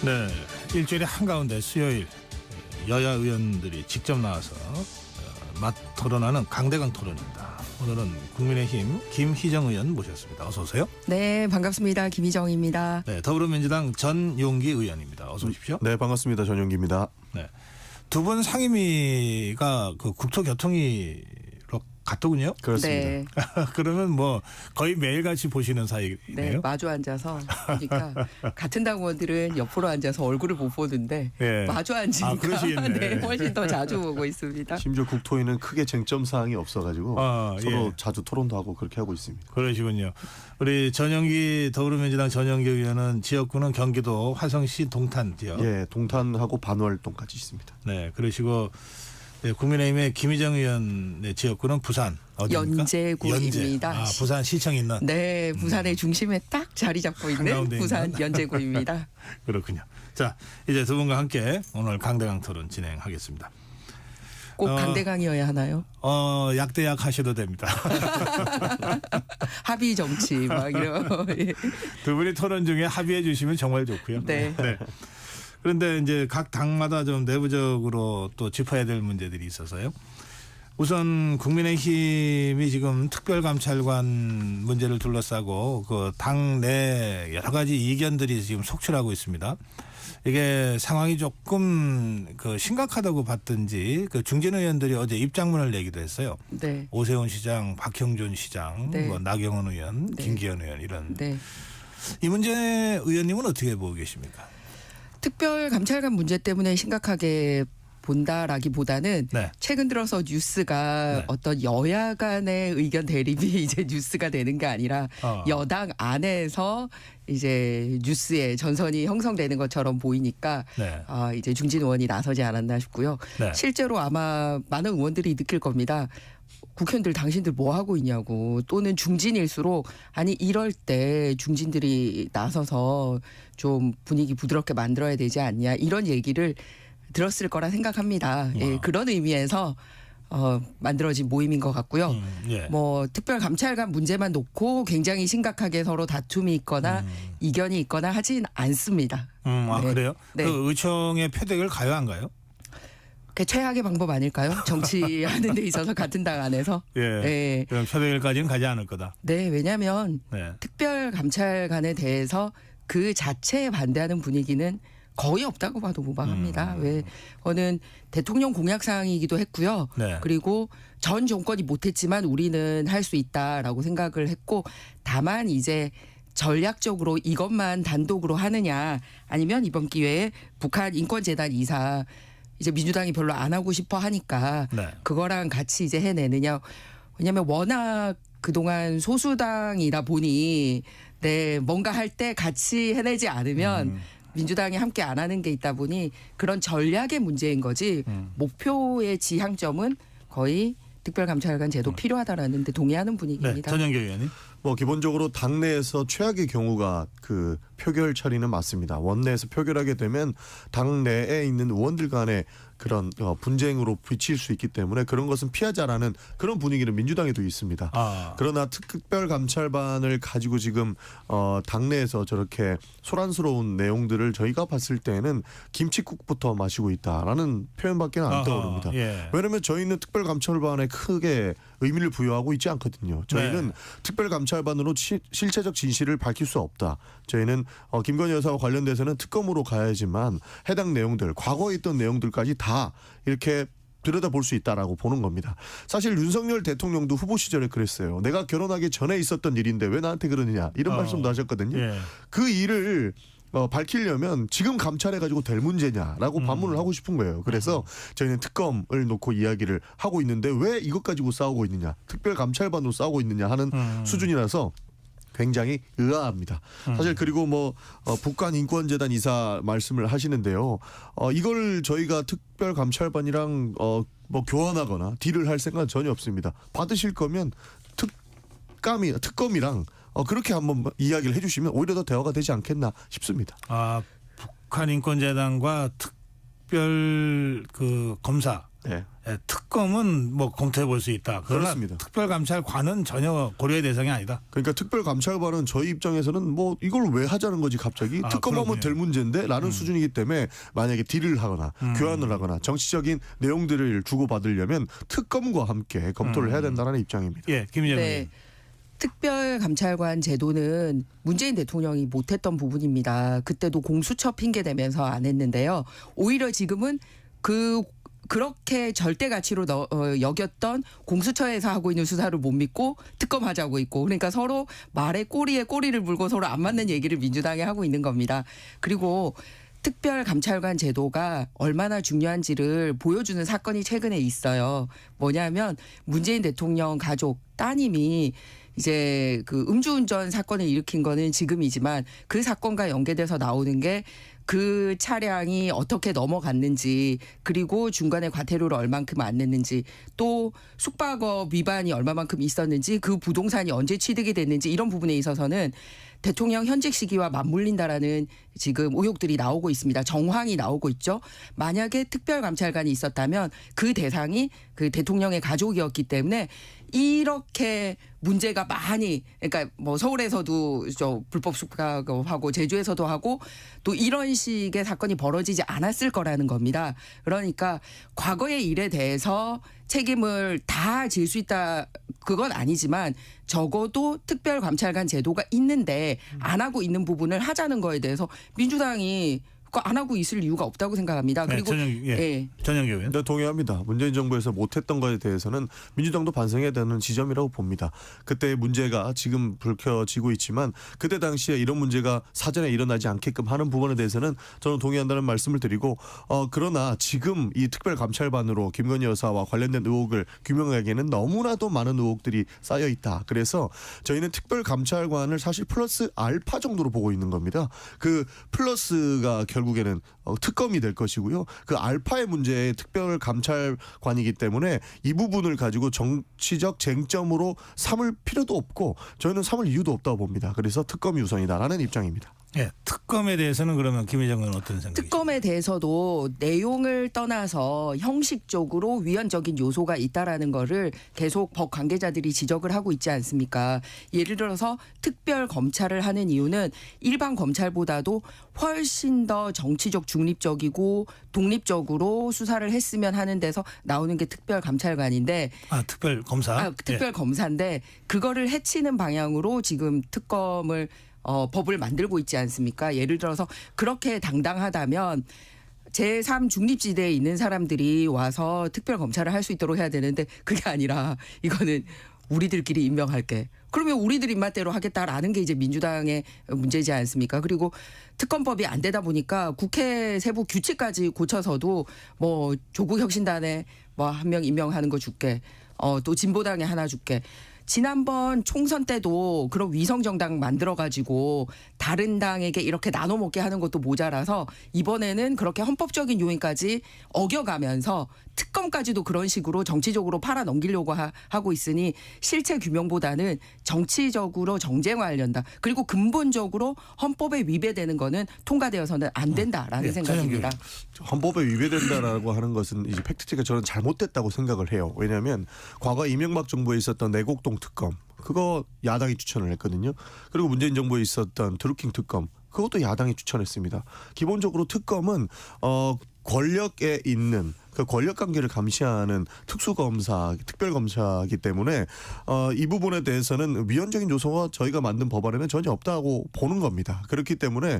네, 일주일에 한가운데 수요일 여야 의원들이 직접 나와서 토론하는 강대강 토론입니다. 오늘은 국민의힘 김희정 의원 모셨습니다. 어서 오세요. 네, 반갑습니다. 김희정입니다. 네, 더불어민주당 전용기 의원입니다. 어서 오십시오. 네, 반갑습니다. 전용기입니다. 네, 두 분 상임위가 그 국토교통위로 갔더군요. 그렇습니다. 네, 그러면 뭐 거의 매일같이 보시는 사이네요. 네, 마주 앉아서 그러니까 같은 당원들은 옆으로 앉아서 얼굴을 못 보는데 네. 마주 앉으니까 그러시겠네. 네, 훨씬 더 자주 보고 있습니다. 심지어 국토위는 크게 쟁점 사항이 없어가지고 서로 예. 자주 토론도 하고 그렇게 하고 있습니다. 그러시군요. 우리 전용기 더불어민주당 전용기 의원은 지역구는 경기도 화성시 동탄 지역. 예, 동탄하고 반월동까지 있습니다. 네, 그러시고 네, 국민의힘의 김희정 의원의 지역구는 부산 어디입니까? 연제구입니다. 연제. 아, 부산 시청 있는. 네, 부산의 중심에 딱 자리 잡고 있는 한가운데 부산 있는. 연제구입니다. 그렇군요. 자, 이제 두 분과 함께 오늘 강대강 토론 진행하겠습니다. 꼭 강대강이어야 하나요? 약대약 하셔도 됩니다. 합의 정치 막 이런. 예. 두 분이 토론 중에 합의해 주시면 정말 좋고요. 네. 그런데 이제 각 당마다 좀 내부적으로 또 짚어야 될 문제들이 있어서요. 우선 국민의힘이 지금 특별감찰관 문제를 둘러싸고 그 당 내 여러 가지 이견들이 지금 속출하고 있습니다. 이게 상황이 조금 그 심각하다고 봤든지 그 중진 의원들이 어제 입장문을 내기도 했어요. 네. 오세훈 시장, 박형준 시장, 네. 뭐 나경원 의원, 네. 김기현 의원 이런. 네. 이 문제 의원님은 어떻게 보고 계십니까? 특별감찰관 문제 때문에 심각하게 본다라기보다는 네. 최근 들어서 뉴스가 네. 어떤 여야 간의 의견 대립이 이제 뉴스가 되는 게 아니라 여당 안에서 이제 뉴스에 전선이 형성되는 것처럼 보이니까 네. 이제 중진 의원이 나서지 않았나 싶고요. 네. 실제로 아마 많은 의원들이 느낄 겁니다. 국회의원들 당신들 뭐 하고 있냐고, 또는 중진일수록 아니 이럴 때 중진들이 나서서 좀 분위기 부드럽게 만들어야 되지 않냐 이런 얘기를 들었을 거라 생각합니다. 예, 그런 의미에서 만들어진 모임인 것 같고요. 예. 뭐 특별감찰관 문제만 놓고 굉장히 심각하게 서로 다툼이 있거나 이견이 있거나 하진 않습니다. 네. 그래요? 네. 그 의총의 표택을 가요 안 가요? 그게 최악의 방법 아닐까요? 정치하는 데 있어서 같은 당 안에서. 예. 네. 그럼 표택일까지는 가지 않을 거다. 네, 왜냐하면 네. 특별감찰관에 대해서 그 자체에 반대하는 분위기는 거의 없다고 봐도 무방합니다. 왜 그거는 대통령 공약사항이기도 했고요. 네. 그리고 전 정권이 못했지만 우리는 할 수 있다라고 생각을 했고, 다만 이제 전략적으로 이것만 단독으로 하느냐, 아니면 이번 기회에 북한 인권재단 이사 이제 민주당이 별로 안 하고 싶어 하니까 네. 그거랑 같이 이제 해내느냐. 왜냐하면 워낙 그동안 소수당이다 보니 뭔가 할 때 같이 해내지 않으면 민주당이 함께 안 하는 게 있다 보니 그런 전략의 문제인 거지 목표의 지향점은 거의 특별감찰관 제도 필요하다라는 데 동의하는 네. 분위기입니다. 전영기 의원님. 뭐 기본적으로 당내에서 최악의 경우가 그 표결 처리는 맞습니다. 원내에서 표결하게 되면 당내에 있는 의원들 간의 그런 분쟁으로 비칠 수 있기 때문에 그런 것은 피하자라는 그런 분위기는 민주당에도 있습니다. 그러나 특별감찰반을 가지고 지금 당내에서 저렇게 소란스러운 내용들을 저희가 봤을 때는 김칫국부터 마시고 있다라는 표현밖에 안 떠오릅니다. 예. 왜냐하면 저희는 특별감찰반에 크게 의미를 부여하고 있지 않거든요. 저희는 네. 특별감찰반으로 실체적 진실을 밝힐 수 없다. 저희는 김건희 여사와 관련돼서는 특검으로 가야지만 해당 내용들, 과거에 있던 내용들까지 다 이렇게 들여다볼 수 있다라고 보는 겁니다. 사실 윤석열 대통령도 후보 시절에 그랬어요. 내가 결혼하기 전에 있었던 일인데 왜 나한테 그러느냐 이런 말씀도 하셨거든요. 예. 그 일을 밝히려면 지금 감찰해가지고 될 문제냐라고 반문을 하고 싶은 거예요. 그래서 저희는 특검을 놓고 이야기를 하고 있는데 왜 이것 가지고 싸우고 있느냐, 특별감찰반으로 싸우고 있느냐 하는 수준이라서 굉장히 의아합니다. 사실 그리고 뭐 북한 인권재단 이사 말씀을 하시는데요. 이걸 저희가 특별감찰반이랑 뭐 교환하거나 딜을 할 생각은 전혀 없습니다. 받으실 거면 특검이랑 그렇게 한번 이야기를 해주시면 오히려 더 대화가 되지 않겠나 싶습니다. 북한 인권재단과 특별 그 검사 네. 특검은 뭐 검토해 볼 수 있다. 그러나 그렇습니다. 특별감찰관은 전혀 고려의 대상이 아니다. 그러니까 특별감찰관은 저희 입장에서는 뭐 이걸 왜 하자는 거지 갑자기 특검하면 그렇군요. 될 문제인데 라는 수준이기 때문에 만약에 딜을 하거나 교환을 하거나 정치적인 내용들을 주고받으려면 특검과 함께 검토를 해야 된다는 입장입니다. 예, 김희정 네. 의원. 특별감찰관 제도는 문재인 대통령이 못했던 부분입니다. 그때도 공수처 핑계 대면서 안 했는데요. 오히려 지금은 그렇게 절대 가치로 여겼던 공수처에서 하고 있는 수사를 못 믿고 특검하자고 있고, 그러니까 서로 말에 꼬리에 꼬리를 물고 서로 안 맞는 얘기를 민주당이 하고 있는 겁니다. 그리고 특별감찰관 제도가 얼마나 중요한지를 보여주는 사건이 최근에 있어요. 뭐냐면 문재인 대통령 가족 따님이 이제 그 음주운전 사건을 일으킨 거는 지금이지만 그 사건과 연계돼서 나오는 게 그 차량이 어떻게 넘어갔는지, 그리고 중간에 과태료를 얼만큼 안 냈는지, 또 숙박업 위반이 얼마만큼 있었는지, 그 부동산이 언제 취득이 됐는지, 이런 부분에 있어서는 대통령 현직 시기와 맞물린다라는 지금 의혹들이 나오고 있습니다. 정황이 나오고 있죠. 만약에 특별감찰관이 있었다면 그 대상이 그 대통령의 가족이었기 때문에 이렇게 문제가 많이, 그러니까 뭐 서울에서도 불법 숙박하고 제주에서도 하고 또 이런 식의 사건이 벌어지지 않았을 거라는 겁니다. 그러니까 과거의 일에 대해서 책임을 다 질 수 있다, 그건 아니지만 적어도 특별감찰관 제도가 있는데 안 하고 있는 부분을 하자는 거에 대해서 민주당이 안 하고 있을 이유가 없다고 생각합니다. 그리고 전영기 의원. 네, 동의합니다. 문재인 정부에서 못했던 것에 대해서는 민주당도 반성해야 되는 지점이라고 봅니다. 그때의 문제가 지금 불켜지고 있지만 그때 당시에 이런 문제가 사전에 일어나지 않게끔 하는 부분에 대해서는 저는 동의한다는 말씀을 드리고, 그러나 지금 이 특별감찰반으로 김건희 여사와 관련된 의혹을 규명하기에는 너무나도 많은 의혹들이 쌓여 있다. 그래서 저희는 특별감찰관을 사실 플러스 알파 정도로 보고 있는 겁니다. 그 플러스가 결국에는 특검이 될 것이고요. 그 알파의 문제의 특별감찰관이기 때문에 이 부분을 가지고 정치적 쟁점으로 삼을 필요도 없고 저희는 삼을 이유도 없다고 봅니다. 그래서 특검이 우선이다라는 입장입니다. 예, 특검에 대해서는 그러면 김희정 의원은 어떤 생각이십니까? 특검에 대해서도 내용을 떠나서 형식적으로 위헌적인 요소가 있다라는 거를 계속 법 관계자들이 지적을 하고 있지 않습니까? 예를 들어서 특별 검찰을 하는 이유는 일반 검찰보다도 훨씬 더 정치적 중립적이고 독립적으로 수사를 했으면 하는 데서 나오는 게 특별감찰관인데, 특별검사? 특별검사인데 그거를 해치는 방향으로 지금 특검을 법을 만들고 있지 않습니까? 예를 들어서 그렇게 당당하다면 제3 중립지대에 있는 사람들이 와서 특별검찰을 할 수 있도록 해야 되는데 그게 아니라 이거는 우리들끼리 임명할게. 그러면 우리들 입맛대로 하겠다라는 게 이제 민주당의 문제지 않습니까? 그리고 특검법이 안 되다 보니까 국회 세부 규칙까지 고쳐서도 뭐 조국혁신단에 뭐 한 명 임명하는 거 줄게. 또 진보당에 하나 줄게. 지난번 총선 때도 그런 위성정당 만들어가지고 다른 당에게 이렇게 나눠 먹게 하는 것도 모자라서 이번에는 그렇게 헌법적인 요인까지 어겨가면서 특검까지도 그런 식으로 정치적으로 팔아 넘기려고 하고 있으니 실체 규명보다는 정치적으로 정쟁화하려다. 그리고 근본적으로 헌법에 위배되는 거는 통과되어서는 안 된다라는 생각입니다. 헌법에 위배된다라고 하는 것은 이제 팩트체크가 저는 잘못됐다고 생각을 해요. 왜냐하면 과거 이명박 정부에 있었던 내곡동 특검, 그거 야당이 추천을 했거든요. 그리고 문재인 정부에 있었던 드루킹 특검, 그것도 야당이 추천했습니다. 기본적으로 특검은 권력에 있는 그 권력 관계를 감시하는 특수검사, 특별검사이기 때문에 이 부분에 대해서는 위헌적인 요소가 저희가 만든 법안에는 전혀 없다고 보는 겁니다. 그렇기 때문에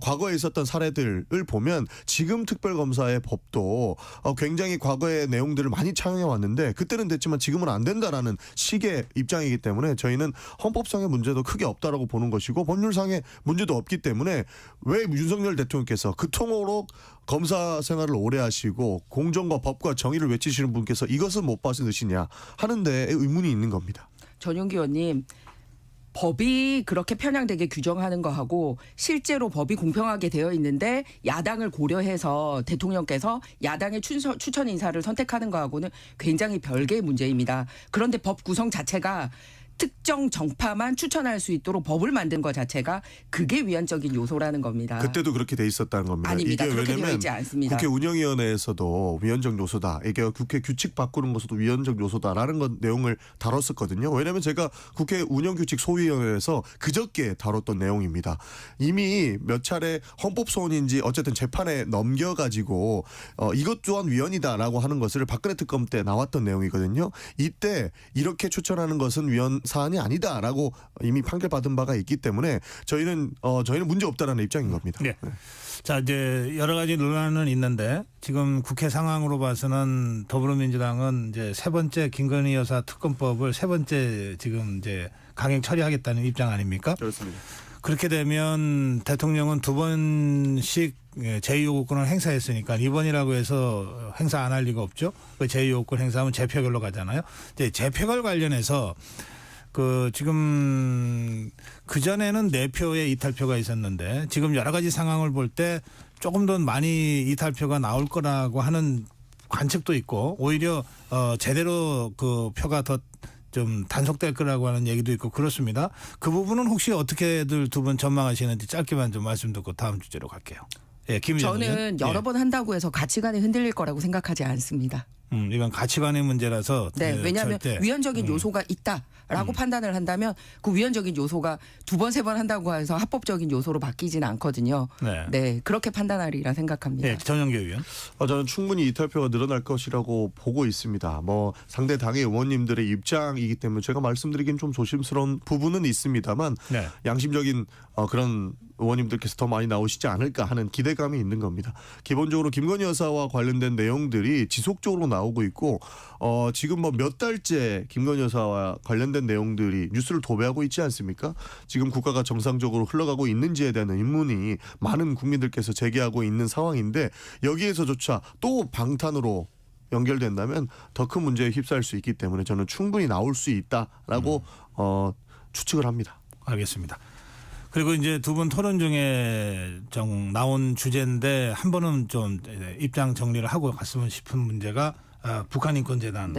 과거에 있었던 사례들을 보면 지금 특별검사의 법도 굉장히 과거의 내용들을 많이 차용해 왔는데 그때는 됐지만 지금은 안 된다라는 식의 입장이기 때문에 저희는 헌법상의 문제도 크게 없다라고 보는 것이고 법률상의 문제도 없기 때문에 왜 윤석열 대통령께서 그토록 검사 생활을 오래 하시고 공정과 법과 정의를 외치시는 분께서 이것을 못 받으시냐 하는 데에 의문이 있는 겁니다. 전용기 의원님, 법이 그렇게 편향되게 규정하는 거하고 실제로 법이 공평하게 되어 있는데 야당을 고려해서 대통령께서 야당의 추천 인사를 선택하는 거하고는 굉장히 별개의 문제입니다. 그런데 법 구성 자체가 특정 정파만 추천할 수 있도록 법을 만든 것 자체가 그게 위헌적인 요소라는 겁니다. 그때도 그렇게 돼 있었다는 겁니다. 아닙니다. 이게 그렇게 되어 왜냐면 있지 않습니다. 국회 운영위원회에서도 위헌적 요소다. 이게 국회 규칙 바꾸는 것도 위헌적 요소다라는 건 내용을 다뤘었거든요. 왜냐하면 제가 국회 운영규칙 소위원회에서 그저께 다뤘던 내용입니다. 이미 몇 차례 헌법소원인지 어쨌든 재판에 넘겨가지고 이것 또한 위헌이다라고 하는 것을 박근혜 특검 때 나왔던 내용이거든요. 이때 이렇게 추천하는 것은 위헌 사안이 아니다라고 이미 판결받은 바가 있기 때문에 저희는 문제 없다라는 입장인 겁니다. 네. 자, 이제 여러 가지 논란은 있는데 지금 국회 상황으로 봐서는 더불어민주당은 이제 세 번째 김건희 여사 특검법을 세 번째 지금 이제 강행 처리하겠다는 입장 아닙니까? 그렇습니다. 그렇게 되면 대통령은 두 번씩 제2요구권을 행사했으니까 이번이라고 해서 행사 안 할 리가 없죠. 그 제2요구권 행사하면 재표결로 가잖아요. 이제 재표결 관련해서 지금 그전에는 4표의 이탈표가 있었는데 지금 여러 가지 상황을 볼 때 조금 더 많이 이탈표가 나올 거라고 하는 관측도 있고 오히려 제대로 그 표가 더 좀 단속될 거라고 하는 얘기도 있고 그렇습니다. 그 부분은 혹시 어떻게들 두 분 전망하시는지 짧게만 좀 말씀 듣고 다음 주제로 갈게요. 예, 김희정 의원. 저는 여러 번 한다고 해서 가치관이 흔들릴 거라고 생각하지 않습니다. 이건 가치관의 문제라서. 네, 왜냐하면 절대. 위헌적인 요소가 있다라고 판단을 한다면 그 위헌적인 요소가 두 번, 세 번 한다고 해서 합법적인 요소로 바뀌지는 않거든요. 네, 그렇게 판단하리라 생각합니다. 네, 전영교 의원. 저는 충분히 이탈표가 늘어날 것이라고 보고 있습니다. 뭐 상대 당의 의원님들의 입장이기 때문에 제가 말씀드리긴 좀 조심스러운 부분은 있습니다만 네. 양심적인 그런 의원님들께서 더 많이 나오시지 않을까 하는 기대감이 있는 겁니다. 기본적으로 김건희 여사와 관련된 내용들이 지속적으로 나오고 있고 지금 뭐 몇 달째 김건희 여사와 관련된 내용들이 뉴스를 도배하고 있지 않습니까? 지금 국가가 정상적으로 흘러가고 있는지에 대한 의문이 많은 국민들께서 제기하고 있는 상황인데 여기에서조차 또 방탄으로 연결된다면 더 큰 문제에 휩싸일 수 있기 때문에 저는 충분히 나올 수 있다라고 추측을 합니다. 알겠습니다. 그리고 이제 두 분 토론 중에 나온 주제인데 한 번은 좀 입장 정리를 하고 갔으면 싶은 문제가 북한인권재단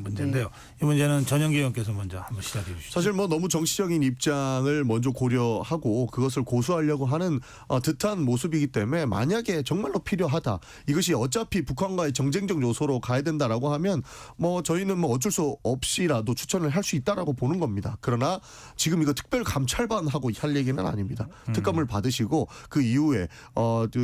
문제인데요. 이 문제는 전영기 의원께서 먼저 한번 시작해 주시죠. 사실 뭐 너무 정치적인 입장을 먼저 고려하고 그것을 고수하려고 하는 듯한 모습이기 때문에 만약에 정말로 필요하다. 이것이 어차피 북한과의 정쟁적 요소로 가야 된다라고 하면 뭐 저희는 뭐 어쩔 수 없이라도 추천을 할 수 있다라고 보는 겁니다. 그러나 지금 이거 특별 감찰반하고 할 얘기는 아닙니다. 특검을 받으시고 그 이후에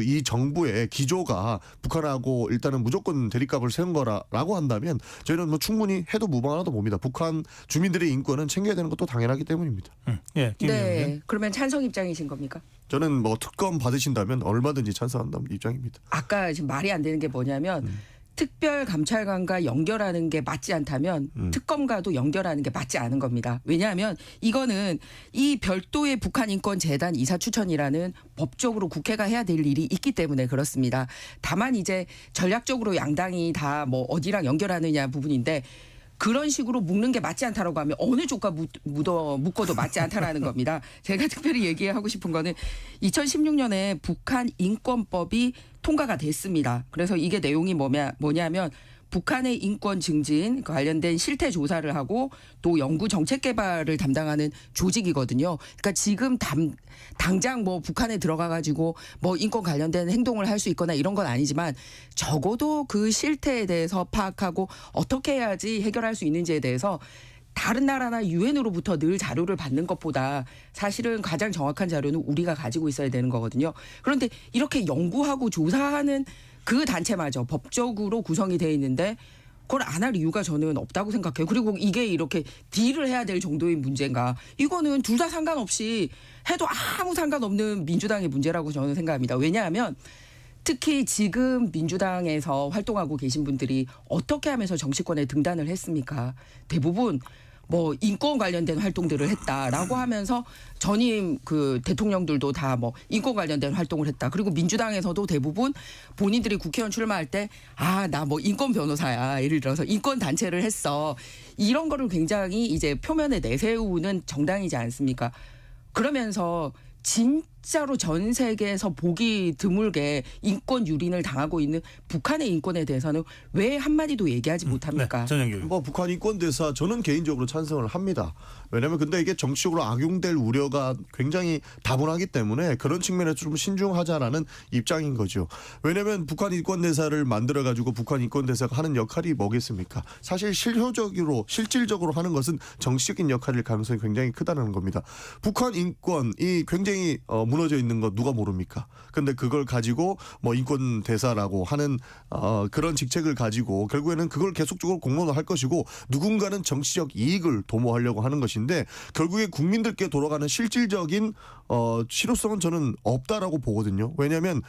이 정부의 기조가 북한하고 일단은 무조건 대립각을 세운 거라고 한다면 저희는 뭐 충분히 해도 무방하다고 봅니다. 북한 주민들의 인권은 챙겨야 되는 것도 당연하기 때문입니다. 예, 네, 그러면 찬성 입장이신 겁니까? 저는 뭐 특검 받으신다면 얼마든지 찬성한다는 입장입니다. 아까 지금 말이 안 되는 게 뭐냐면 특별감찰관과 연결하는 게 맞지 않다면 특검과도 연결하는 게 맞지 않은 겁니다. 왜냐하면 이거는 이 별도의 북한인권재단 이사 추천이라는 법적으로 국회가 해야 될 일이 있기 때문에 그렇습니다. 다만 이제 전략적으로 양당이 다 뭐 어디랑 연결하느냐 부분인데 그런 식으로 묶는 게 맞지 않다라고 하면 어느 쪽과 묶어도 맞지 않다라는 겁니다. 제가 특별히 얘기하고 싶은 거는 2016년에 북한 인권법이 통과가 됐습니다. 그래서 이게 내용이 뭐냐면 북한의 인권 증진 관련된 실태 조사를 하고 또 연구 정책 개발을 담당하는 조직이거든요. 그러니까 지금 당장 뭐 북한에 들어가 가지고 뭐 인권 관련된 행동을 할 수 있거나 이런 건 아니지만 적어도 그 실태에 대해서 파악하고 어떻게 해야지 해결할 수 있는지에 대해서 다른 나라나 유엔으로부터 늘 자료를 받는 것보다 사실은 가장 정확한 자료는 우리가 가지고 있어야 되는 거거든요. 그런데 이렇게 연구하고 조사하는 그 단체마저 법적으로 구성이 돼 있는데 그걸 안 할 이유가 저는 없다고 생각해요. 그리고 이게 이렇게 딜을 해야 될 정도의 문제인가. 이거는 둘 다 상관없이 해도 아무 상관없는 민주당의 문제라고 저는 생각합니다. 왜냐하면 특히 지금 민주당에서 활동하고 계신 분들이 어떻게 하면서 정치권에 등단을 했습니까? 대부분 뭐 인권 관련된 활동들을 했다라고 하면서 전임 그 대통령들도 다 뭐 인권 관련된 활동을 했다. 그리고 민주당에서도 대부분 본인들이 국회의원 출마할 때 나 뭐 인권 변호사야. 예를 들어서 인권 단체를 했어. 이런 거를 굉장히 이제 표면에 내세우는 정당이지 않습니까? 그러면서 진짜 진짜로 전 세계에서 보기 드물게 인권 유린을 당하고 있는 북한의 인권에 대해서는 왜 한마디도 얘기하지 못합니까? 네, 전영기. 뭐 북한 인권 대사 저는 개인적으로 찬성을 합니다. 왜냐하면 근데 이게 정치적으로 악용될 우려가 굉장히 다분하기 때문에 그런 측면에서 좀 신중하자라는 입장인 거죠. 왜냐하면 북한 인권 대사를 만들어 가지고 북한 인권 대사가 하는 역할이 뭐겠습니까? 사실 실질적으로 하는 것은 정치적인 역할일 가능성이 굉장히 크다는 겁니다. 북한 인권이 굉장히 무너져 있는 거 누가 모릅니까? 근데 그걸 가지고 뭐 인권 대사라고 하는 그런 직책을 가지고 결국에는 그걸 계속적으로 공론화할 것이고 누군가는 정치적 이익을 도모하려고 하는 것인데 결국에 국민들께 돌아가는 실질적인 실효성은 저는 없다라고 보거든요. 왜냐하면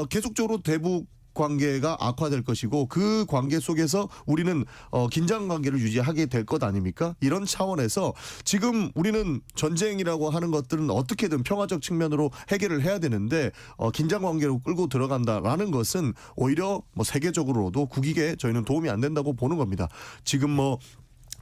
계속적으로 대북 관계가 악화될 것이고 그 관계 속에서 우리는 긴장 관계를 유지하게 될 것 아닙니까? 이런 차원에서 지금 우리는 전쟁이라고 하는 것들은 어떻게든 평화적 측면으로 해결을 해야 되는데 긴장 관계로 끌고 들어간다라는 것은 오히려 뭐 세계적으로도 국익에 저희는 도움이 안 된다고 보는 겁니다. 지금 뭐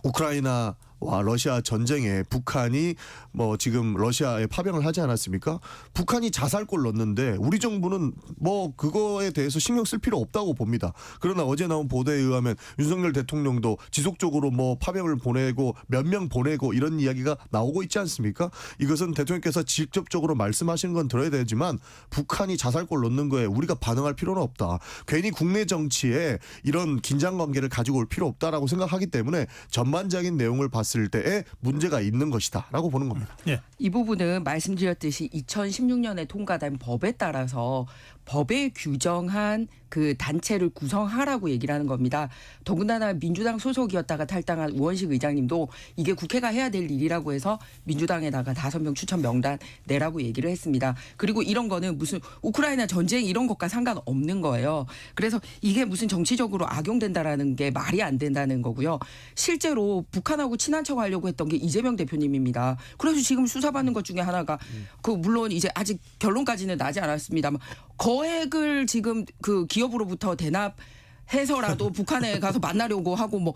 우크라이나와 러시아 전쟁에 북한이 뭐 지금 러시아에 파병을 하지 않았습니까? 북한이 자살골 넣었는데 우리 정부는 뭐 그거에 대해서 신경 쓸 필요 없다고 봅니다. 그러나 어제 나온 보도에 의하면 윤석열 대통령도 지속적으로 뭐 파병을 보내고 몇 명 보내고 이런 이야기가 나오고 있지 않습니까? 이것은 대통령께서 직접적으로 말씀하시는 건 들어야 되지만 북한이 자살골 넣는 거에 우리가 반응할 필요는 없다. 괜히 국내 정치에 이런 긴장 관계를 가지고 올 필요 없다라고 생각하기 때문에 전반적인 내용을 봤을 때에 문제가 있는 것이다라고 보는 겁니다. 예. 이 부분은 말씀드렸듯이 2016년에 통과된 법에 따라서 법에 규정한 그 단체를 구성하라고 얘기를 하는 겁니다. 더군다나 민주당 소속이었다가 탈당한 우원식 의장님도 이게 국회가 해야 될 일이라고 해서 민주당에다가 5명 추천 명단 내라고 얘기를 했습니다. 그리고 이런 거는 무슨 우크라이나 전쟁 이런 것과 상관없는 거예요. 그래서 이게 무슨 정치적으로 악용된다라는 게 말이 안 된다는 거고요. 실제로 북한하고 친한 척 하려고 했던 게 이재명 대표님입니다. 그래서 지금 수사받는 것 중에 하나가 그 물론 이제 아직 결론까지는 나지 않았습니다만 거액을 지금 그 기업으로부터 대납해서라도 북한에 가서 만나려고 하고 뭐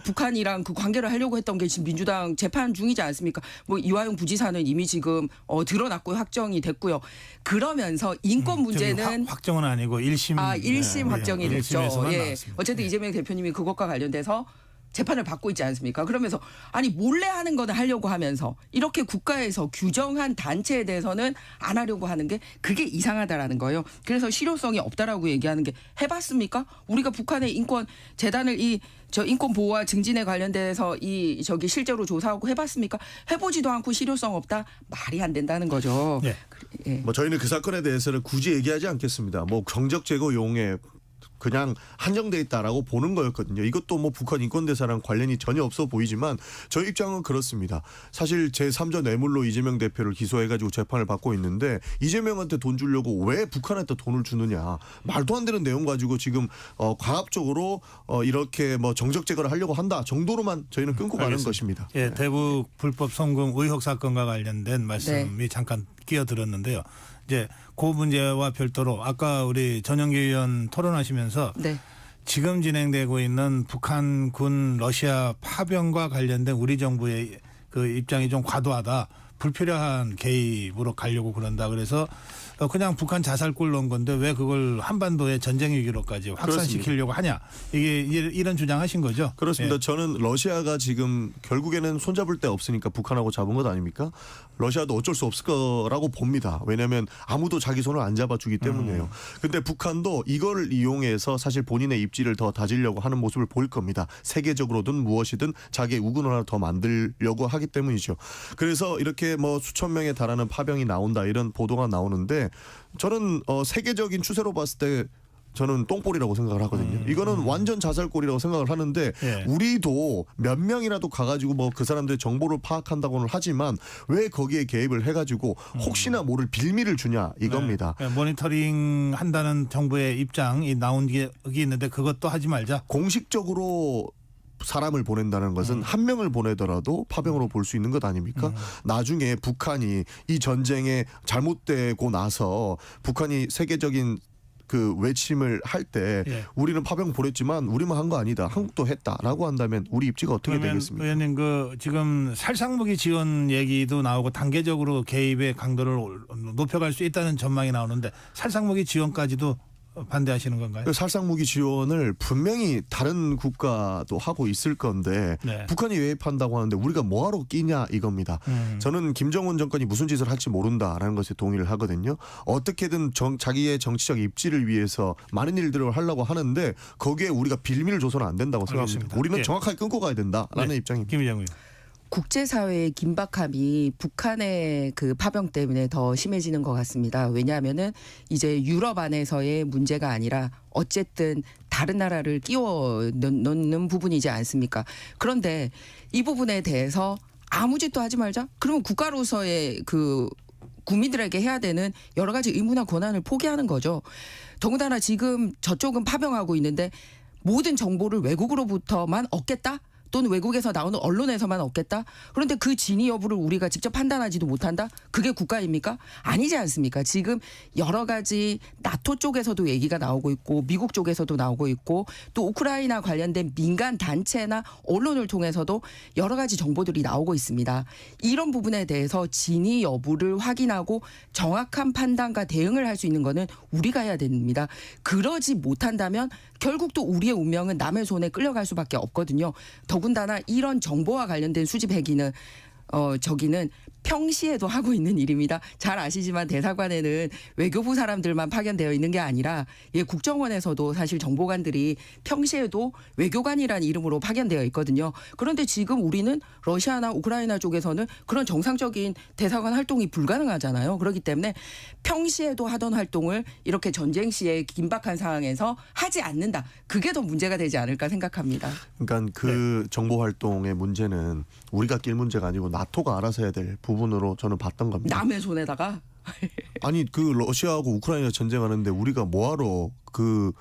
북한이랑 그 관계를 하려고 했던 게 지금 민주당 재판 중이지 않습니까? 뭐 이화영 부지사는 이미 지금 드러났고 확정이 됐고요. 그러면서 인권 문제는 확정은 아니고 1심 1심 확정이 됐죠. 예. 어쨌든 예. 이재명 대표님이 그것과 관련돼서 재판을 받고 있지 않습니까? 그러면서 아니 몰래 하는 거는 하려고 하면서 이렇게 국가에서 규정한 단체에 대해서는 안 하려고 하는 게 그게 이상하다라는 거예요. 그래서 실효성이 없다라고 얘기하는 게 해봤습니까? 우리가 북한의 인권 재단을 인권 보호와 증진에 관련돼서 실제로 조사하고 해봤습니까? 해보지도 않고 실효성 없다 말이 안 된다는 거죠. 예. 예. 뭐 저희는 그 사건에 대해서는 굳이 얘기하지 않겠습니다. 뭐 정적 제거용에 그냥 한정돼 있다라고 보는 거였거든요. 이것도 뭐 북한 인권대사랑 관련이 전혀 없어 보이지만 저희 입장은 그렇습니다. 사실 제3자 뇌물로 이재명 대표를 기소해가지고 재판을 받고 있는데 이재명한테 돈 주려고 왜 북한한테 돈을 주느냐. 말도 안 되는 내용 가지고 지금 과학적으로 이렇게 뭐 정적 제거를 하려고 한다 정도로만 저희는 끊고 가는 것입니다. 예, 대북 불법 송금 의혹 사건과 관련된 말씀이 네. 잠깐 끼어들었는데요. 이제 그 문제와 별도로 아까 우리 전영기 의원 토론하시면서 네. 지금 진행되고 있는 북한 군 러시아 파병과 관련된 우리 정부의 그 입장이 좀 과도하다. 불필요한 개입으로 가려고 그런다. 그래서 그냥 북한 자살골 넣은 건데 왜 그걸 한반도의 전쟁 위기로까지 확산시키려고 하냐. 이게 이런 주장하신 거죠. 그렇습니다. 예. 저는 러시아가 지금 결국에는 손잡을 데 없으니까 북한하고 잡은 것 아닙니까? 러시아도 어쩔 수 없을 거라고 봅니다. 왜냐하면 아무도 자기 손을 안 잡아주기 때문에요. 근데 북한도 이걸 이용해서 사실 본인의 입지를 더 다지려고 하는 모습을 보일 겁니다. 세계적으로든 무엇이든 자기의 우군을 하나 더 만들려고 하기 때문이죠. 그래서 이렇게 뭐 수천 명에 달하는 파병이 나온다 이런 보도가 나오는데 저는 세계적인 추세로 봤을 때 저는 똥볼이라고 생각을 하거든요. 이거는 완전 자살골이라고 생각을 하는데 예. 우리도 몇 명이라도 가가지고 뭐 그 사람들의 정보를 파악한다고는 하지만 왜 거기에 개입을 해가지고 혹시나 모를 빌미를 주냐 이겁니다. 네. 모니터링 한다는 정부의 입장이 나온 게 있는데 그것도 하지 말자. 공식적으로 사람을 보낸다는 것은 한 명을 보내더라도 파병으로 볼 수 있는 것 아닙니까? 나중에 북한이 이 전쟁에 잘못되고 나서 북한이 세계적인 그 외침을 할 때 예. 우리는 파병 보냈지만 우리만 한 거 아니다. 한국도 했다라고 한다면 우리 입지가 어떻게 그러면 되겠습니까? 의원님 그 지금 살상무기 지원 얘기도 나오고 단계적으로 개입의 강도를 높여갈 수 있다는 전망이 나오는데 살상무기 지원까지도 반대하시는 건가요? 그 살상무기 지원을 분명히 다른 국가도 하고 있을 건데 네. 북한이 외입한다고 하는데 우리가 뭐하러 끼냐 이겁니다. 저는 김정은 정권이 무슨 짓을 할지 모른다라는 것에 동의를 하거든요. 어떻게든 자기의 정치적 입지를 위해서 많은 일들을 하려고 하는데 거기에 우리가 빌미를 줘서는 안 된다고 생각합니다. 알겠습니다. 우리는 예. 정확하게 끊고 가야 된다라는 네. 입장입니다. 김희정 의원. 국제사회의 긴박함이 북한의 그 파병 때문에 더 심해지는 것 같습니다. 왜냐하면은 이제 유럽 안에서의 문제가 아니라 어쨌든 다른 나라를 끼워 넣는 부분이지 않습니까? 그런데 이 부분에 대해서 아무 짓도 하지 말자? 그러면 국가로서의 그 국민들에게 해야 되는 여러 가지 의무나 권한을 포기하는 거죠. 더군다나 지금 저쪽은 파병하고 있는데 모든 정보를 외국으로부터만 얻겠다? 또는 외국에서 나오는 언론에서만 얻겠다? 그런데 그 진위 여부를 우리가 직접 판단하지도 못한다? 그게 국가입니까? 아니지 않습니까? 지금 여러 가지 나토 쪽에서도 얘기가 나오고 있고 미국 쪽에서도 나오고 있고 또 우크라이나 관련된 민간 단체나 언론을 통해서도 여러 가지 정보들이 나오고 있습니다. 이런 부분에 대해서 진위 여부를 확인하고 정확한 판단과 대응을 할 수 있는 거는 우리가 해야 됩니다. 그러지 못한다면 결국 또 우리의 운명은 남의 손에 끌려갈 수밖에 없거든요. 더군다나 이런 정보와 관련된 수집 행위는 저기는 평시에도 하고 있는 일입니다. 잘 아시지만 대사관에는 외교부 사람들만 파견되어 있는 게 아니라 국정원에서도 사실 정보관들이 평시에도 외교관이라는 이름으로 파견되어 있거든요. 그런데 지금 우리는 러시아나 우크라이나 쪽에서는 그런 정상적인 대사관 활동이 불가능하잖아요. 그렇기 때문에 평시에도 하던 활동을 이렇게 전쟁 시에 긴박한 상황에서 하지 않는다. 그게 더 문제가 되지 않을까 생각합니다. 그러니까 그 정보 활동의 문제는 우리가 낄 문제가 아니고 나토가 알아서 해야 될 부분으로 저는 봤던 겁니다. 남의 손에다가 아니 그 러시아하고 우크라이나 전쟁하는데 우리가 뭐하러 그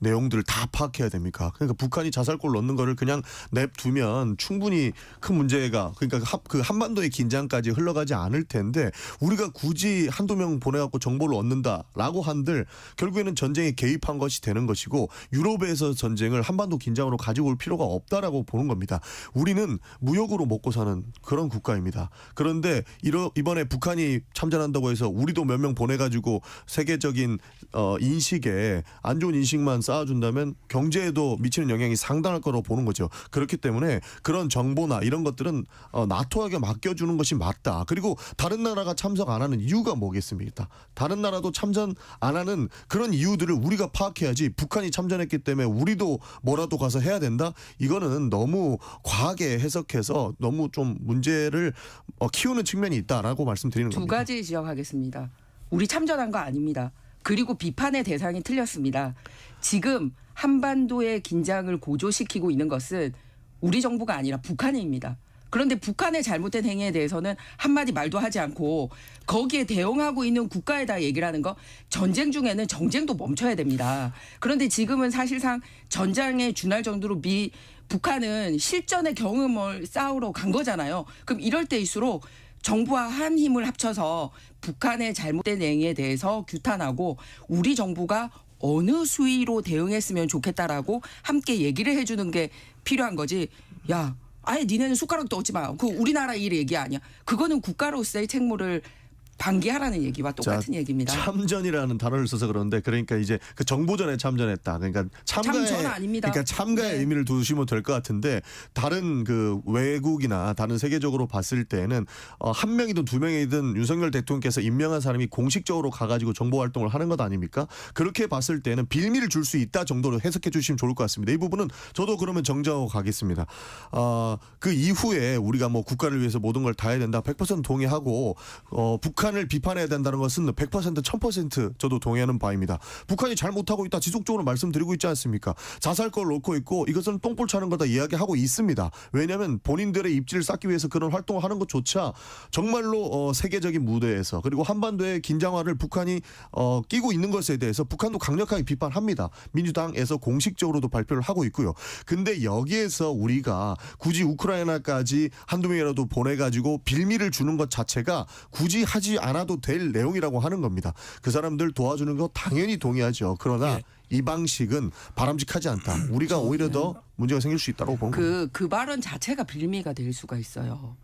내용들을 다 파악해야 됩니까? 그러니까 북한이 자살골 넣는 거를 그냥 냅두면 충분히 큰 문제가 그러니까 그 한반도의 긴장까지 흘러가지 않을 텐데 우리가 굳이 한두 명 보내갖고 정보를 얻는다라고 한들 결국에는 전쟁에 개입한 것이 되는 것이고 유럽에서 전쟁을 한반도 긴장으로 가지고 올 필요가 없다라고 보는 겁니다. 우리는 무역으로 먹고 사는 그런 국가입니다. 그런데 이번에 북한이 참전한다고 해서 우리도 몇 명 보내가지고 세계적인 인식에 안 좋은 인식만 쌓아준다면 경제에도 미치는 영향이 상당할 거라고 보는 거죠. 그렇기 때문에 그런 정보나 이런 것들은 나토에게 맡겨주는 것이 맞다. 그리고 다른 나라가 참석 안 하는 이유가 뭐겠습니까? 다른 나라도 참전 안 하는 그런 이유들을 우리가 파악해야지 북한이 참전했기 때문에 우리도 뭐라도 가서 해야 된다? 이거는 너무 과하게 해석해서 너무 좀 문제를 키우는 측면이 있다라고 말씀드리는 두 겁니다. 가지 지적하겠습니다. 우리 참전한 거 아닙니다. 그리고 비판의 대상이 틀렸습니다. 지금 한반도의 긴장을 고조시키고 있는 것은 우리 정부가 아니라 북한입니다. 그런데 북한의 잘못된 행위에 대해서는 한마디 말도 하지 않고 거기에 대응하고 있는 국가에다 얘기를 하는 거 전쟁 중에는 정쟁도 멈춰야 됩니다. 그런데 지금은 사실상 전장에 준할 정도로 북한은 실전의 경험을 쌓으러 간 거잖아요. 그럼 이럴 때일수록 정부와 한 힘을 합쳐서 북한의 잘못된 행위에 대해서 규탄하고 우리 정부가 어느 수위로 대응했으면 좋겠다라고 함께 얘기를 해주는 게 필요한 거지. 야, 아예 니네는 숟가락도 얻지 마. 그 우리나라 일 얘기 아니야. 그거는 국가로서의 책무를 방기하라는 얘기와 똑같은 얘기입니다. 참전이라는 단어를 써서 그런데 그러니까 이제 그 정보전에 참전했다. 그러니까 참전 아닙니다. 그러니까 참가의 네. 의미를 두시면 될 것 같은데 다른 그 외국이나 다른 세계적으로 봤을 때는 한 명이든 두 명이든 윤석열 대통령께서 임명한 사람이 공식적으로 가가지고 정보 활동을 하는 것 아닙니까? 그렇게 봤을 때는 빌미를 줄 수 있다 정도로 해석해 주시면 좋을 것 같습니다. 이 부분은 저도 그러면 정정하고 가겠습니다. 그 이후에 우리가 뭐 국가를 위해서 모든 걸 다 해야 된다. 100% 동의하고 북한을 비판해야 된다는 것은 100% 1000% 저도 동의하는 바입니다. 북한이 잘못하고 있다 지속적으로 말씀드리고 있지 않습니까? 자살골 놓고 있고 이것은 똥볼 차는 거다 이야기하고 있습니다. 왜냐하면 본인들의 입지를 쌓기 위해서 그런 활동을 하는 것조차 정말로 세계적인 무대에서 그리고 한반도의 긴장화를 북한이 끼고 있는 것에 대해서 북한도 강력하게 비판합니다. 민주당에서 공식적으로도 발표를 하고 있고요. 근데 여기에서 우리가 굳이 우크라이나까지 한두 명이라도 보내가지고 빌미를 주는 것 자체가 굳이 하지 하지 않아도 될 내용이라고 하는 겁니다. 그 사람들 도와주는 거 당연히 동의하죠. 그러나 예. 이 방식은 바람직하지 않다. 우리가 오히려 더 문제가 생길 수 있다고 보는 겁니다. 그 발언 자체가 빌미가 될 수가 있어요.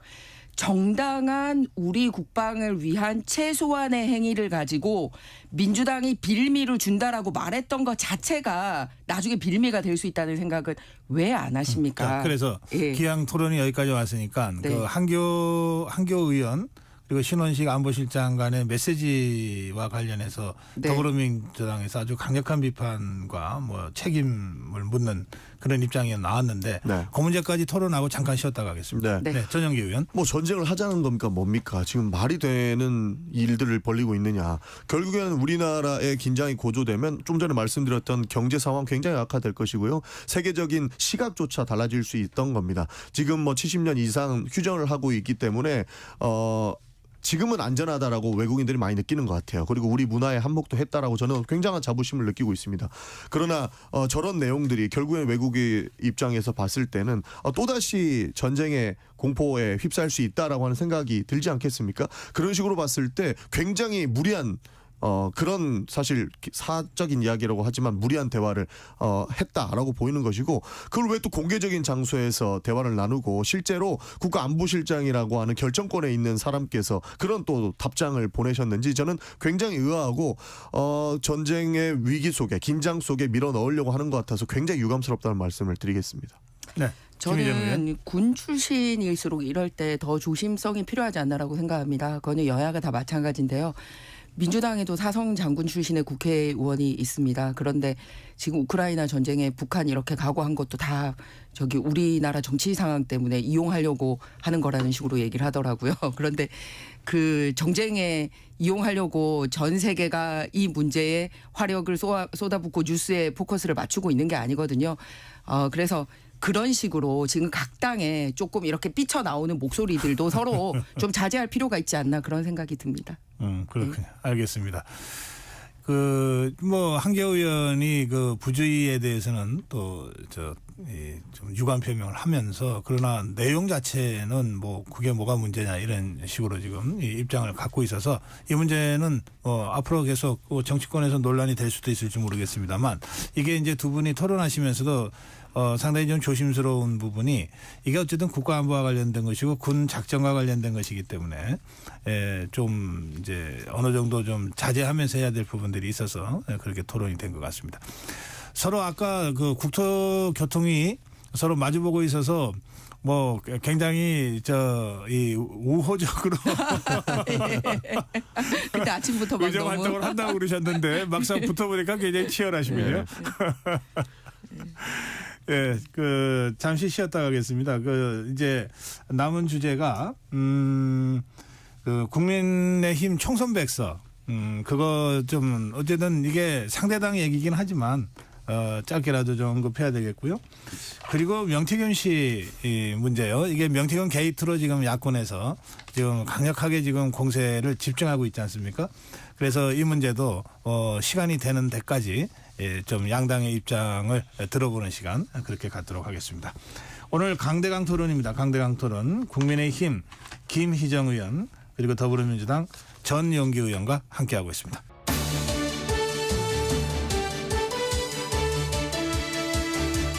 정당한 우리 국방을 위한 최소한의 행위를 가지고 민주당이 빌미를 준다라고 말했던 것 자체가 나중에 빌미가 될 수 있다는 생각은 왜 안 하십니까? 자, 그래서 예. 기왕 토론이 여기까지 왔으니까 네. 그 한교 의원 그리고 신원식 안보실장 간의 메시지와 관련해서 네. 더불어민주당에서 아주 강력한 비판과 뭐 책임을 묻는 그런 입장이 나왔는데 네. 그 문제까지 토론하고 잠깐 쉬었다 가겠습니다. 네. 네, 전영기 의원. 뭐 전쟁을 하자는 겁니까 뭡니까? 지금 말이 되는 일들을 벌이고 있느냐. 결국에는 우리나라의 긴장이 고조되면 좀 전에 말씀드렸던 경제 상황 굉장히 악화될 것이고요. 세계적인 시각조차 달라질 수 있던 겁니다. 지금 뭐 70년 이상 휴전을 하고 있기 때문에 지금은 안전하다라고 외국인들이 많이 느끼는 것 같아요. 그리고 우리 문화에 한몫도 했다라고 저는 굉장한 자부심을 느끼고 있습니다. 그러나 저런 내용들이 결국엔 외국의 입장에서 봤을 때는 또다시 전쟁의 공포에 휩싸일 수 있다라고 하는 생각이 들지 않겠습니까? 그런 식으로 봤을 때 굉장히 무리한 그런 사실 사적인 이야기라고 하지만 무리한 대화를 했다라고 보이는 것이고 그걸 왜 또 공개적인 장소에서 대화를 나누고 실제로 국가안보실장이라고 하는 결정권에 있는 사람께서 그런 또 답장을 보내셨는지 저는 굉장히 의아하고 전쟁의 위기 속에 긴장 속에 밀어 넣으려고 하는 것 같아서 굉장히 유감스럽다는 말씀을 드리겠습니다. 네. 김희정 의원. 저는 군 출신일수록 이럴 때 더 조심성이 필요하지 않나라고 생각합니다. 그거는 여야가 다 마찬가지인데요. 민주당에도 사성 장군 출신의 국회의원이 있습니다. 그런데 지금 우크라이나 전쟁에 북한이 이렇게 각오한 것도 다 저기 우리나라 정치 상황 때문에 이용하려고 하는 거라는 식으로 얘기를 하더라고요. 그런데 그 정쟁에 이용하려고 전 세계가 이 문제에 화력을 쏟아붓고 뉴스에 포커스를 맞추고 있는 게 아니거든요. 그래서 그런 식으로 지금 각 당에 조금 이렇게 삐쳐나오는 목소리들도 서로 좀 자제할 필요가 있지 않나 그런 생각이 듭니다. 그렇군요. 알겠습니다. 뭐 한교 의원이 그 부주의에 대해서는 또 좀 유감 표명을 하면서 그러나 내용 자체는 뭐 그게 뭐가 문제냐 이런 식으로 지금 이 입장을 갖고 있어서 이 문제는 앞으로 계속 정치권에서 논란이 될 수도 있을지 모르겠습니다만 이게 이제 두 분이 토론하시면서도 상당히 좀 조심스러운 부분이 이게 어쨌든 국가안보와 관련된 것이고 군 작전과 관련된 것이기 때문에 좀 이제 어느 정도 좀 자제하면서 해야 될 부분들이 있어서 그렇게 토론이 된 것 같습니다. 서로 아까 그 국토교통이 서로 마주보고 있어서 뭐 굉장히 이 우호적으로 그때 아침부터 막 의정 너무 활동을 한다고 그러셨는데 막상 붙어보니까 굉장히 치열하시군요. 예, 잠시 쉬었다 가겠습니다. 이제 남은 주제가, 국민의힘 총선백서. 그거 좀, 어쨌든 이게 상대당 얘기긴 하지만, 짧게라도 좀 언급해야 되겠고요. 그리고 명태균 씨 문제요. 이게 명태균 게이트로 지금 야권에서 지금 강력하게 지금 공세를 집중하고 있지 않습니까? 그래서 이 문제도, 시간이 되는 데까지 좀 양당의 입장을 들어보는 시간 그렇게 갖도록 하겠습니다. 오늘 강대강 토론입니다. 강대강 토론 국민의힘 김희정 의원 그리고 더불어민주당 전용기 의원과 함께하고 있습니다.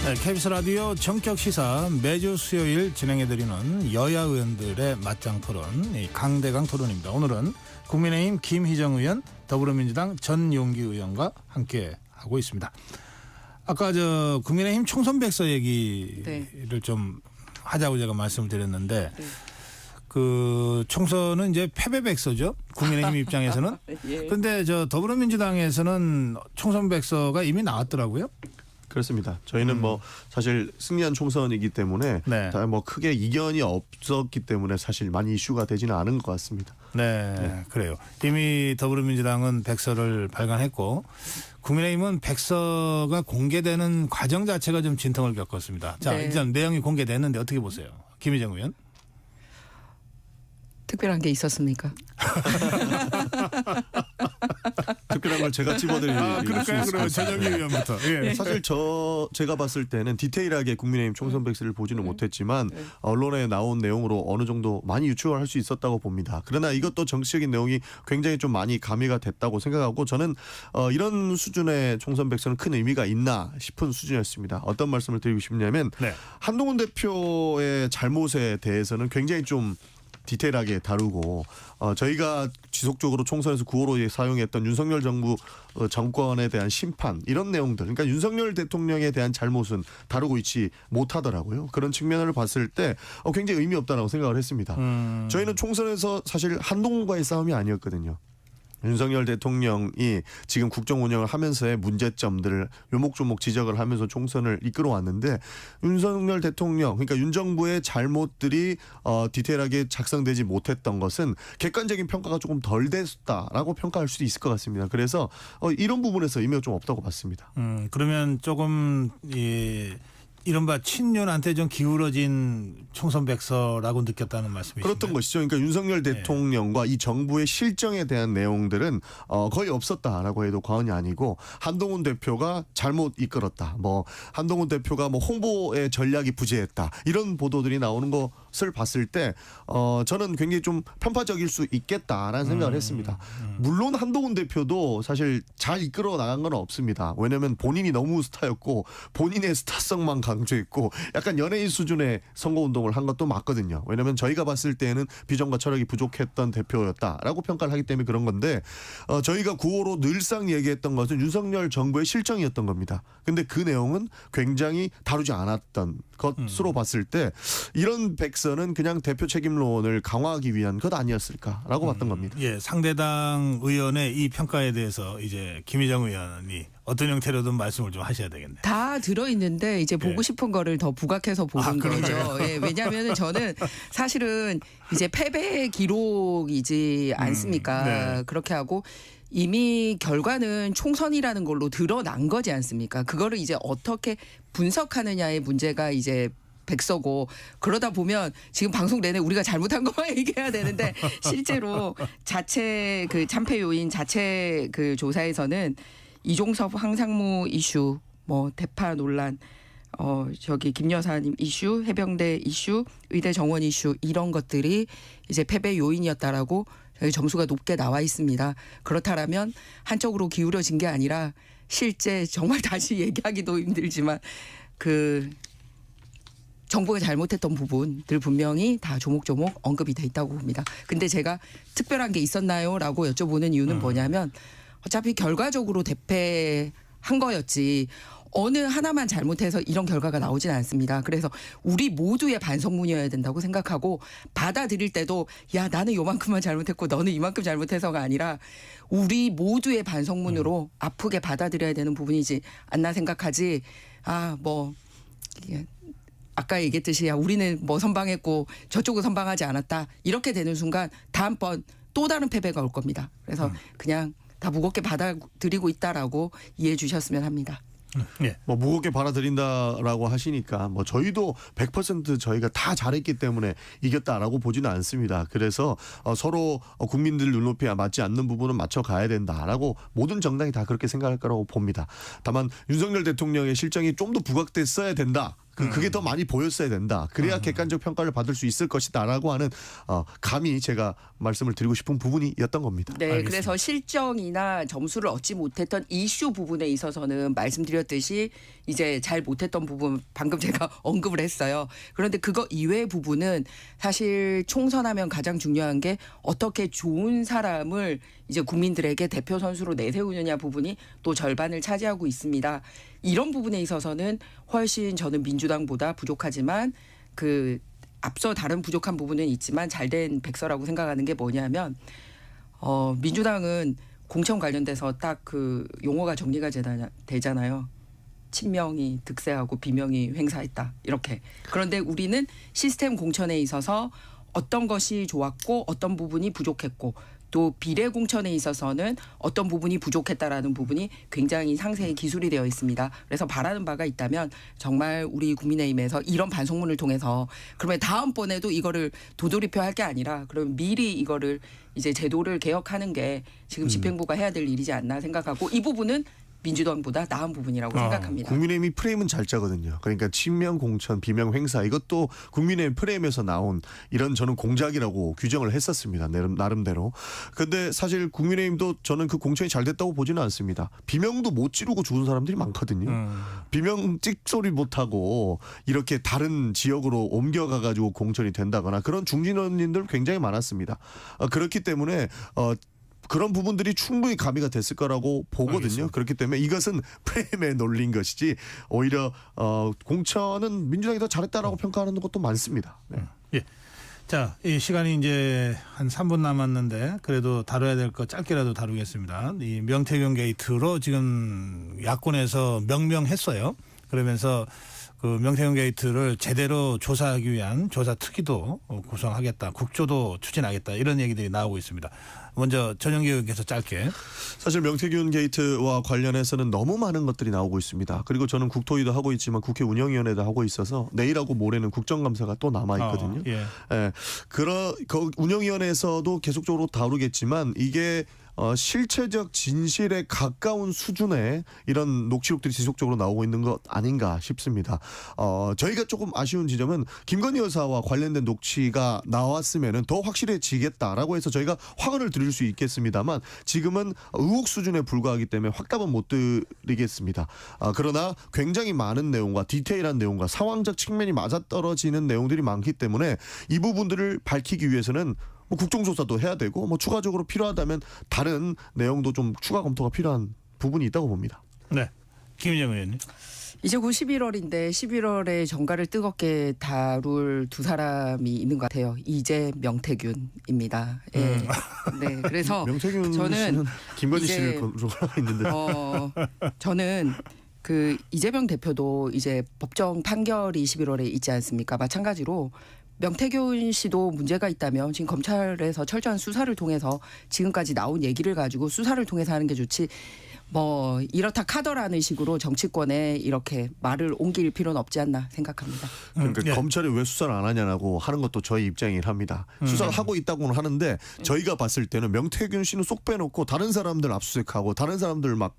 네, KBS 라디오 정격시사 매주 수요일 진행해드리는 여야 의원들의 맞짱 토론 강대강 토론입니다. 오늘은 국민의힘 김희정 의원 더불어민주당 전용기 의원과 함께하고 있습니다. 아까 국민의힘 총선백서 얘기를 좀 하자고 제가 말씀을 드렸는데 그 총선은 이제 패배백서죠. 국민의힘 입장에서는. 그런데 더불어민주당에서는 총선백서가 이미 나왔더라고요. 그렇습니다. 저희는 뭐 사실 승리한 총선이기 때문에 네. 뭐 크게 이견이 없었기 때문에 사실 많이 이슈가 되지는 않은 것 같습니다. 네, 그래요. 이미 더불어민주당은 백서를 발간했고 국민의힘은 백서가 공개되는 과정 자체가 좀 진통을 겪었습니다. 자, 네. 일단 내용이 공개됐는데 어떻게 보세요? 김희정 의원. 특별한 게 있었습니까? 특별한 걸 제가 찝어드릴 그럴까요? 그러면 전영기 의원부터. 예. 사실 제가 봤을 때는 디테일하게 국민의힘 총선 백스를 보지는 못했지만 언론에 나온 내용으로 어느 정도 많이 유추할 수 있었다고 봅니다. 그러나 이것도 정치적인 내용이 굉장히 좀 많이 가미가 됐다고 생각하고 저는 이런 수준의 총선 백스는 큰 의미가 있나 싶은 수준이었습니다. 어떤 말씀을 드리고 싶냐면 네. 한동훈 대표의 잘못에 대해서는 굉장히 좀 디테일하게 다루고 저희가 지속적으로 총선에서 구호로 사용했던 윤석열 정부 정권에 대한 심판 이런 내용들 그러니까 윤석열 대통령에 대한 잘못은 다루고 있지 못하더라고요. 그런 측면을 봤을 때 굉장히 의미 없다라고 생각을 했습니다. 저희는 총선에서 사실 한동훈과의 싸움이 아니었거든요. 윤석열 대통령이 지금 국정 운영을 하면서의 문제점들을 요목조목 지적을 하면서 총선을 이끌어 왔는데 윤석열 대통령 그러니까 윤 정부의 잘못들이 디테일하게 작성되지 못했던 것은 객관적인 평가가 조금 덜 됐다라고 평가할 수도 있을 것 같습니다. 그래서 이런 부분에서 의미가 좀 없다고 봤습니다. 그러면 조금 이른바 친윤한테 좀 기울어진 총선 백서라고 느꼈다는 말씀이신가요? 그렇던 것이죠. 그러니까 윤석열 대통령과 이 정부의 실정에 대한 내용들은 거의 없었다라고 해도 과언이 아니고 한동훈 대표가 잘못 이끌었다. 뭐 한동훈 대표가 뭐 홍보의 전략이 부재했다. 이런 보도들이 나오는 것을 봤을 때 저는 굉장히 좀 편파적일 수 있겠다라는 생각을 했습니다. 물론 한동훈 대표도 사실 잘 이끌어 나간 건 없습니다. 왜냐하면 본인이 너무 스타였고 본인의 스타성만 강조했고 약간 연예인 수준의 선거운동을 한 것도 맞거든요. 왜냐하면 저희가 봤을 때는 비전과 철학이 부족했던 대표였다라고 평가를 하기 때문에 그런 건데 저희가 구호로 늘상 얘기했던 것은 윤석열 정부의 실정이었던 겁니다. 근데 그 내용은 굉장히 다루지 않았던 것으로 봤을 때 이런 백서는 그냥 대표 책임론을 강화하기 위한 것 아니었을까라고 봤던 겁니다. 예, 상대당 의원의 이 평가에 대해서 이제 김희정 의원이 어떤 형태로든 말씀을 좀 하셔야 되겠네요. 다 들어있는데 이제 보고 싶은 거를 더 부각해서 보는 거죠. 예, 왜냐하면 저는 사실은 이제 패배 기록이지 않습니까? 네. 그렇게 하고 이미 결과는 총선이라는 걸로 드러난 거지 않습니까? 그거를 이제 어떻게 분석하느냐의 문제가 이제 백서고 그러다 보면 지금 방송 내내 우리가 잘못한 것만 얘기해야 되는데 실제로 자체 그 참패 요인 자체 그 조사에서는 이종섭 황상무 이슈, 뭐 대파 논란, 저기 김 여사님 이슈, 해병대 이슈, 의대 정원 이슈 이런 것들이 이제 패배 요인이었다라고 저희 점수가 높게 나와 있습니다. 그렇다라면 한쪽으로 기울어진 게 아니라 실제 정말 다시 얘기하기도 힘들지만 그 정부가 잘못했던 부분들 분명히 다 조목조목 언급이 돼 있다고 봅니다. 근데 제가 특별한 게 있었나요?라고 여쭤보는 이유는 뭐냐면 어차피 결과적으로 대패한 거였지 어느 하나만 잘못해서 이런 결과가 나오진 않습니다. 그래서 우리 모두의 반성문이어야 된다고 생각하고 받아들일 때도 야 나는 요만큼만 잘못했고 너는 이만큼 잘못해서가 아니라 우리 모두의 반성문으로 아프게 받아들여야 되는 부분이지 않나 생각하지. 뭐 아까 얘기했듯이 야 우리는 뭐 선방했고 저쪽은 선방하지 않았다. 이렇게 되는 순간 다음번 또 다른 패배가 올 겁니다. 그래서 그냥 다 무겁게 받아들이고 있다라고 이해해 주셨으면 합니다. 예. 뭐 무겁게 받아들인다라고 하시니까 뭐 저희도 100% 저희가 다 잘했기 때문에 이겼다라고 보지는 않습니다. 그래서 서로 국민들 눈높이에 맞지 않는 부분은 맞춰 가야 된다라고 모든 정당이 다 그렇게 생각할 거라고 봅니다. 다만 윤석열 대통령의 실정이 좀 더 부각됐어야 된다. 그게 더 많이 보였어야 된다. 그래야 객관적 평가를 받을 수 있을 것이다라고 하는 감히 제가 말씀을 드리고 싶은 부분이었던 겁니다. 네, 알겠습니다. 그래서 실정이나 점수를 얻지 못했던 이슈 부분에 있어서는 말씀드렸듯이 이제 잘 못했던 부분 방금 제가 언급을 했어요. 그런데 그거 이외의 부분은 사실 총선하면 가장 중요한 게 어떻게 좋은 사람을 이제 국민들에게 대표 선수로 내세우느냐 부분이 또 절반을 차지하고 있습니다. 이런 부분에 있어서는 훨씬 저는 민주당보다 부족하지만 그 앞서 다른 부족한 부분은 있지만 잘된 백서라고 생각하는 게 뭐냐면 민주당은 공천 관련돼서 딱 그 용어가 정리가 되잖아요. 친명이 득세하고 비명이 횡사했다. 이렇게. 그런데 우리는 시스템 공천에 있어서 어떤 것이 좋았고 어떤 부분이 부족했고 또 비례 공천에 있어서는 어떤 부분이 부족했다라는 부분이 굉장히 상세히 기술이 되어 있습니다. 그래서 바라는 바가 있다면 정말 우리 국민의힘에서 이런 반성문을 통해서 그러면 다음번에도 이거를 도돌이표할 게 아니라 그러면 미리 이거를 이제 제도를 개혁하는 게 지금 집행부가 해야 될 일이지 않나 생각하고 이 부분은 민주당보다 나은 부분이라고 생각합니다. 국민의힘이 프레임은 잘 짜거든요. 그러니까 친명 공천, 비명 행사 이것도 국민의힘 프레임에서 나온 이런 저는 공작이라고 규정을 했었습니다. 나름대로. 그런데 사실 국민의힘도 저는 그 공천이 잘 됐다고 보지는 않습니다. 비명도 못 지르고 죽은 사람들이 많거든요. 비명 찍소리 못하고 이렇게 다른 지역으로 옮겨가가지고 공천이 된다거나 그런 중진원님들 굉장히 많았습니다. 그렇기 때문에 그런 부분들이 충분히 가미가 됐을 거라고 보거든요. 알겠습니다. 그렇기 때문에 이것은 프레임에 놀린 것이지 오히려 공천은 민주당이 더 잘했다라고 평가하는 것도 많습니다. 네. 예. 자, 이 시간이 이제 한 3분 남았는데 그래도 다뤄야 될 거 짧게라도 다루겠습니다. 이 명태균 게이트로 지금 야권에서 명명했어요. 그러면서 그 명태균 게이트를 제대로 조사하기 위한 조사특위도 구성하겠다. 국조도 추진하겠다. 이런 얘기들이 나오고 있습니다. 먼저 전영기 의원께서 짧게. 사실 명태균 게이트와 관련해서는 너무 많은 것들이 나오고 있습니다. 그리고 저는 국토위도 하고 있지만 국회 운영위원회도 하고 있어서 내일하고 모레는 국정감사가 또 남아있거든요. 예. 예. 그 운영위원회에서도 계속적으로 다루겠지만 이게 실체적 진실에 가까운 수준의 이런 녹취록들이 지속적으로 나오고 있는 것 아닌가 싶습니다. 저희가 조금 아쉬운 지점은 김건희 여사와 관련된 녹취가 나왔으면은 더 확실해지겠다라고 해서 저희가 확언을 드릴 수 있겠습니다만 지금은 의혹 수준에 불과하기 때문에 확답은 못 드리겠습니다. 그러나 굉장히 많은 내용과 디테일한 내용과 상황적 측면이 맞아떨어지는 내용들이 많기 때문에 이 부분들을 밝히기 위해서는 뭐 국정조사도 해야 되고 뭐 추가적으로 필요하다면 다른 내용도 좀 추가 검토가 필요한 부분이 있다고 봅니다. 네. 김인영 의원님. 이제 곧 11월인데 11월에 정가를 뜨겁게 다룰 두 사람이 있는 것 같아요. 이재 명태균입니다. 예. 네. 그래서 명태균 저는 씨는 김건희 이제 씨를 건조하고 있는데 저는 그 이재명 대표도 이제 법정 판결이 11월에 있지 않습니까? 마찬가지로 명태균 씨도 문제가 있다면 지금 검찰에서 철저한 수사를 통해서 지금까지 나온 얘기를 가지고 수사를 통해서 하는 게 좋지 뭐 이렇다 카더라는 식으로 정치권에 이렇게 말을 옮길 필요는 없지 않나 생각합니다. 그러니까 예. 검찰이 왜 수사를 안 하냐고 하는 것도 저희 입장이긴 합니다. 수사를 하고 있다고는 하는데 저희가 봤을 때는 명태균 씨는 쏙 빼놓고 다른 사람들 압수수색하고 다른 사람들 막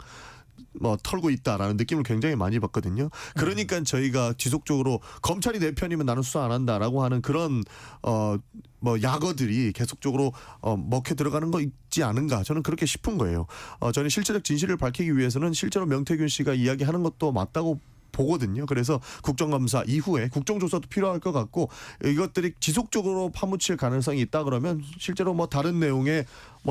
털고 있다라는 느낌을 굉장히 많이 받거든요. 그러니까 저희가 지속적으로 검찰이 내 편이면 나는 수사 안 한다라고 하는 그런 약어들이 계속적으로 먹혀 들어가는 거 있지 않은가 저는 그렇게 싶은 거예요. 저는 실체적 진실을 밝히기 위해서는 실제로 명태균 씨가 이야기하는 것도 맞다고 보거든요. 그래서 국정감사 이후에 국정조사도 필요할 것 같고 이것들이 지속적으로 파묻힐 가능성이 있다 그러면 실제로 뭐 다른 내용의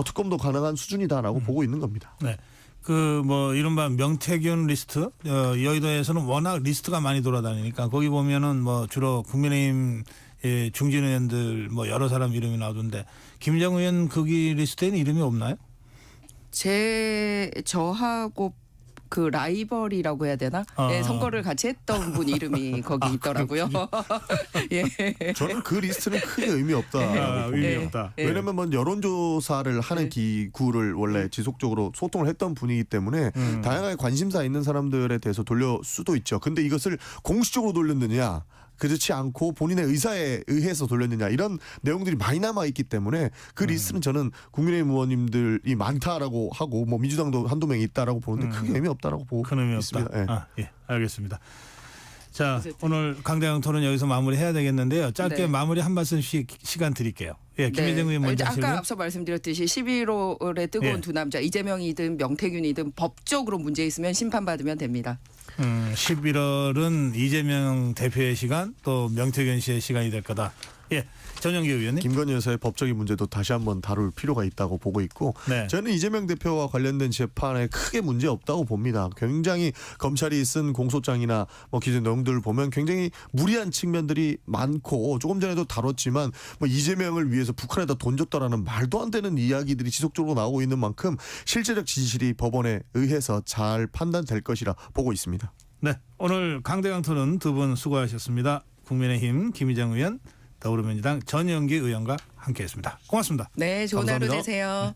특검도 가능한 수준이다라고 보고 있는 겁니다. 네. 그 이른바 명태균 리스트 여의도에서는 워낙 리스트가 많이 돌아다니니까 거기 보면은 주로 국민의힘 중진 의원들 여러 사람 이름이 나오던데 김정 의원 거기 리스트에는 이름이 없나요? 저하고 그 라이벌이라고 해야 되나? 네, 선거를 같이 했던 분 이름이 거기 있더라고요. 예. 저는 그 리스트는 크게 의미 없다. 의미 없다. 왜냐하면 여론조사를 하는 기구를 원래 지속적으로 소통을 했던 분이기 때문에 다양하게 관심사 있는 사람들에 대해서 돌릴 수도 있죠. 근데 이것을 공식적으로 돌렸느냐 그렇지 않고 본인의 의사에 의해서 돌렸느냐 이런 내용들이 많이 남아있기 때문에 그 리스트는 저는 국민의힘 의원님들이 많다라고 하고 민주당도 한두 명이 있다라고 보는데 크게 의미 없다라고 보고 큰 의미 있습니다. 없다. 예, 알겠습니다. 자, 오늘 강대강 토론 여기서 마무리해야 되겠는데요. 짧게 마무리 한 말씀씩 시간 드릴게요. 예, 김혜정 의원 먼저 하실래요? 아까 앞서 말씀드렸듯이 11월에 뜨거운 두 남자 이재명이든 명태균이든 법적으로 문제 있으면 심판받으면 됩니다. 11월은 이재명 대표의 시간 또 명태균 씨의 시간이 될 거다. 예, 전영기 의원님. 김건희 여사의 법적인 문제도 다시 한번 다룰 필요가 있다고 보고 있고 저는 이재명 대표와 관련된 재판에 크게 문제 없다고 봅니다. 굉장히 검찰이 쓴 공소장이나 기존 내용들을 보면 굉장히 무리한 측면들이 많고 조금 전에도 다뤘지만 이재명을 위해서 북한에다 돈 줬다라는 말도 안 되는 이야기들이 지속적으로 나오고 있는 만큼 실제적 진실이 법원에 의해서 잘 판단될 것이라 보고 있습니다. 네, 오늘 강대강 토론 두 분 수고하셨습니다. 국민의힘 김희정 의원, 더불어민주당 전영기 의원과 함께했습니다. 고맙습니다. 네, 좋은 하루 감사합니다. 되세요.